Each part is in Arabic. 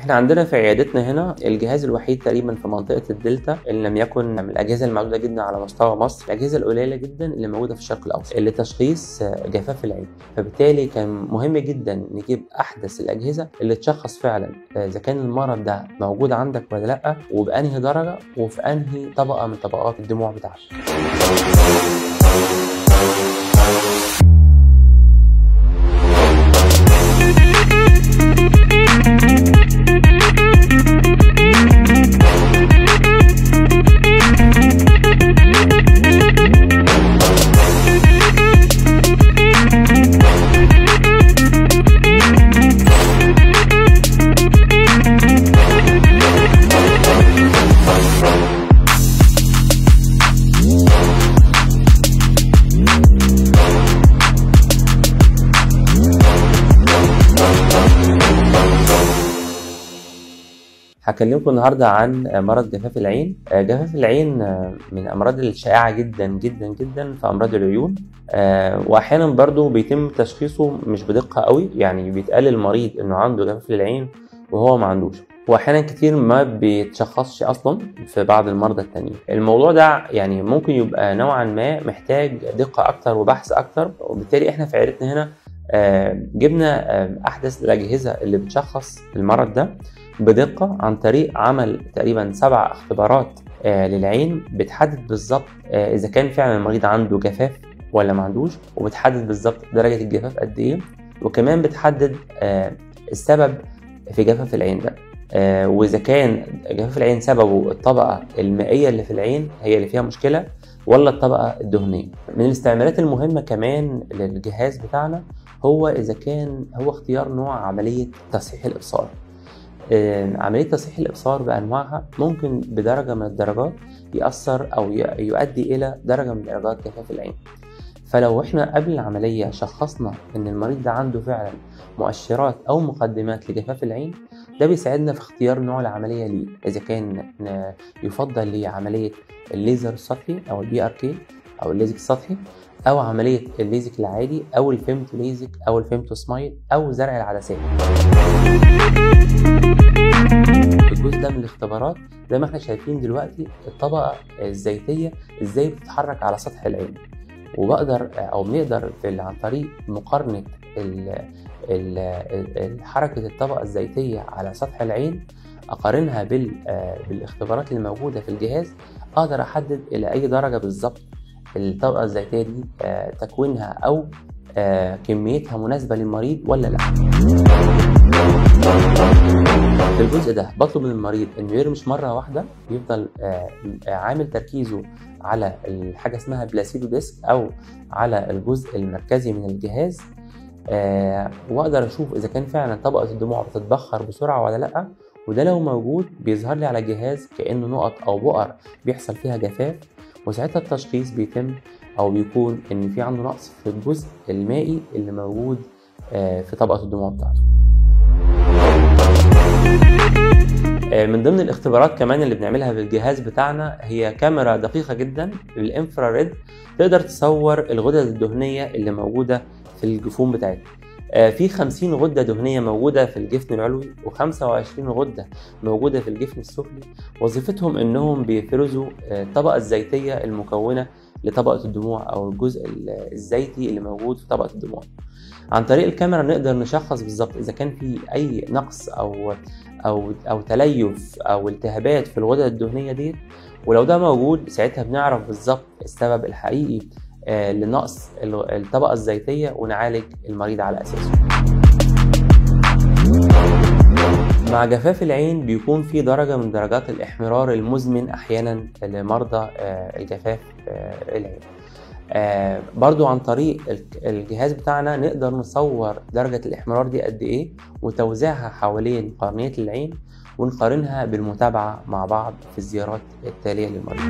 احنا عندنا في عيادتنا هنا الجهاز الوحيد تقريبا في منطقة الدلتا اللي لم يكن من الأجهزة المعدودة جدا على مستوى مصر، الأجهزة القليلة جدا اللي موجودة في الشرق الأوسط لتشخيص جفاف العين. فبالتالي كان مهم جدا نجيب أحدث الأجهزة اللي تشخص فعلا إذا كان المرض ده موجود عندك ولا لأ، وبأنهي درجة وفي أنهي طبقة من طبقات الدموع بتاعتك. هكلمكم النهارده عن مرض جفاف العين. جفاف العين من الامراض الشائعه جدا جدا جدا في امراض العيون، واحيانا برضو بيتم تشخيصه مش بدقه قوي، يعني بيتقال للمريض انه عنده جفاف للعين وهو ما عندوش، واحيانا كتير ما بيتشخصش اصلا في بعض المرضى التانيين. الموضوع ده يعني ممكن يبقى نوعا ما محتاج دقه اكتر وبحث اكتر، وبالتالي احنا في عيادتنا هنا جبنا احدث الاجهزه اللي بتشخص المرض ده بدقة عن طريق عمل تقريبا 7 اختبارات للعين بتحدد بالظبط إذا كان فعلا المريض عنده جفاف ولا ما عندوش، وبتحدد بالظبط درجة الجفاف قد إيه، وكمان بتحدد السبب في جفاف العين ده، وإذا كان جفاف العين سببه الطبقة المائية اللي في العين هي اللي فيها مشكلة ولا الطبقة الدهنية. من الاستعمالات المهمة كمان للجهاز بتاعنا هو إذا كان هو اختيار نوع عملية تصحيح الإبصار. عملية تصحيح الإبصار بأنواعها ممكن بدرجة من الدرجات يأثر أو يؤدي إلى درجة من درجات جفاف العين. فلو إحنا قبل العملية شخصنا إن المريض ده عنده فعلا مؤشرات أو مقدمات لجفاف العين، ده بيساعدنا في اختيار نوع العملية ليه، إذا كان يفضل ليه عملية الليزر السطحي أو الBRK أو الليزك السطحي، أو عملية الليزك العادي أو الفيمتو ليزك أو الفيمتو سمايل أو زرع العدسات. الجزء ده من الاختبارات زي ما احنا شايفين دلوقتي الطبقة الزيتية ازاي بتتحرك على سطح العين، وبقدر او بنقدر عن طريق مقارنة حركة الطبقة الزيتية على سطح العين اقارنها بالاختبارات اللي موجودة في الجهاز، اقدر احدد الى اي درجة بالظبط الطبقة الزيتية دي تكوينها او كميتها مناسبة للمريض ولا لا. في الجزء ده بطلب من المريض انه يرمش مرة واحدة، يفضل عامل تركيزه على حاجة اسمها بلاسيبو ديسك او على الجزء المركزي من الجهاز، واقدر اشوف اذا كان فعلا طبقة الدموع بتتبخر بسرعة ولا لا، وده لو موجود بيظهر لي على الجهاز كأنه نقط او بؤر بيحصل فيها جفاف، وساعتها التشخيص بيتم او بيكون ان في عنده نقص في الجزء المائي اللي موجود في طبقة الدموع بتاعته. من ضمن الاختبارات كمان اللي بنعملها بالجهاز بتاعنا هي كاميرا دقيقة جدا بالانفراريد تقدر تصور الغدد الدهنية اللي موجودة في الجفون بتاعتنا. في 50 غدة دهنية موجودة في الجفن العلوي و25 غدة موجودة في الجفن السفلي، وظيفتهم انهم بيفرزوا الطبقة الزيتية المكونة لطبقة الدموع او الجزء الزيتي اللي موجود في طبقة الدموع. عن طريق الكاميرا نقدر نشخص بالظبط اذا كان في اي نقص او تليف او التهابات في الغدد الدهنية دي، ولو ده موجود ساعتها بنعرف بالظبط السبب الحقيقي لنقص الطبقة الزيتية ونعالج المريض على أساسه. مع جفاف العين بيكون في درجة من درجات الإحمرار المزمن أحيانا لمرضى الجفاف العين. برضو عن طريق الجهاز بتاعنا نقدر نصور درجة الإحمرار دي قد إيه وتوزيعها حوالين قرنية العين، ونقارنها بالمتابعة مع بعض في الزيارات التالية للمريض.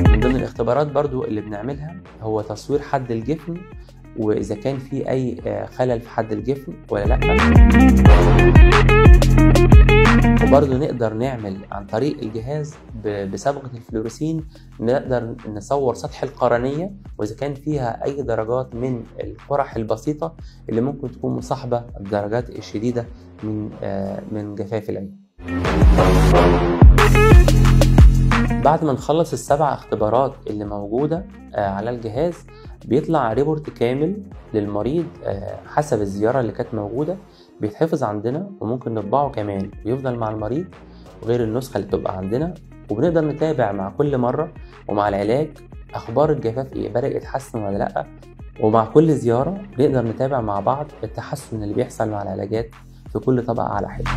من ضمن الاختبارات برضو اللي بنعملها هو تصوير حد الجفن واذا كان في اي خلل في حد الجفن ولا لا. وبرضه نقدر نعمل عن طريق الجهاز بصبغة الفلوروسين، نقدر نصور سطح القرنية واذا كان فيها اي درجات من القرح البسيطة اللي ممكن تكون مصاحبة الدرجات الشديدة من جفاف العين. بعد ما نخلص ال7 اختبارات اللي موجودة على الجهاز، بيطلع ريبورت كامل للمريض حسب الزيارة اللي كانت موجودة، بيتحفظ عندنا وممكن نطبعه كمان ويفضل مع المريض غير النسخة اللي بتبقى عندنا. وبنقدر نتابع مع كل مرة ومع العلاج أخبار الجفاف إيه، بدأ يتحسن ولا لأ. ومع كل زيارة نقدر نتابع مع بعض التحسن اللي بيحصل مع العلاجات في كل طبقة على حدة.